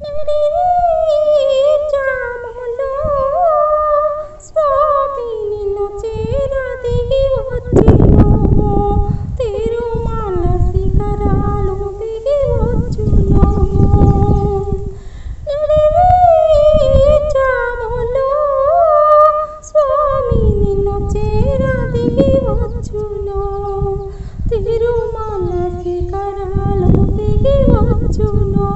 నిడిరి జాములో స్వామి నిన్ను చేర దిగి వచ్చెను. తిరుమల శిఖరాలు దిగి వచ్చును. నిడిరి జాములో స్వామి నిన్ను చేర దిగి వచ్చును. తిరుమల శిఖరాలు దిగి వచ్చును.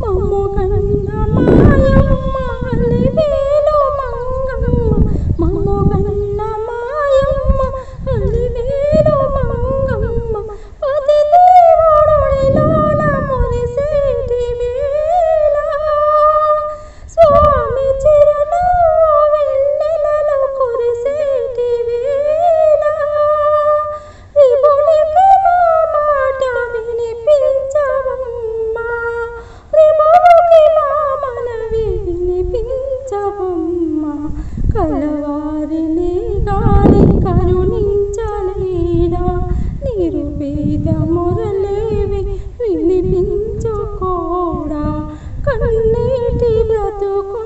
మమ్ము కన్న మాయమ్మ అలివేలు మంగమ్మ, మమ్ము కన్న మాయమ్మ అలివేలు మంగమ్మ, పతి దేవుడొడిలోన మురిసేటి వేళ స్వామి చిరులో వెన్నెలలు కురిసేటి వేళ విభునికి మా మాట వినిపించవమ్మా, విభునికి మా మనవి వినిపించవమ్మా. కలవారిని గాని కరుణించలేడా, నిరుపేద మొరలేవి వినిపించుకోడా, కన్నీటి బ్రతుకు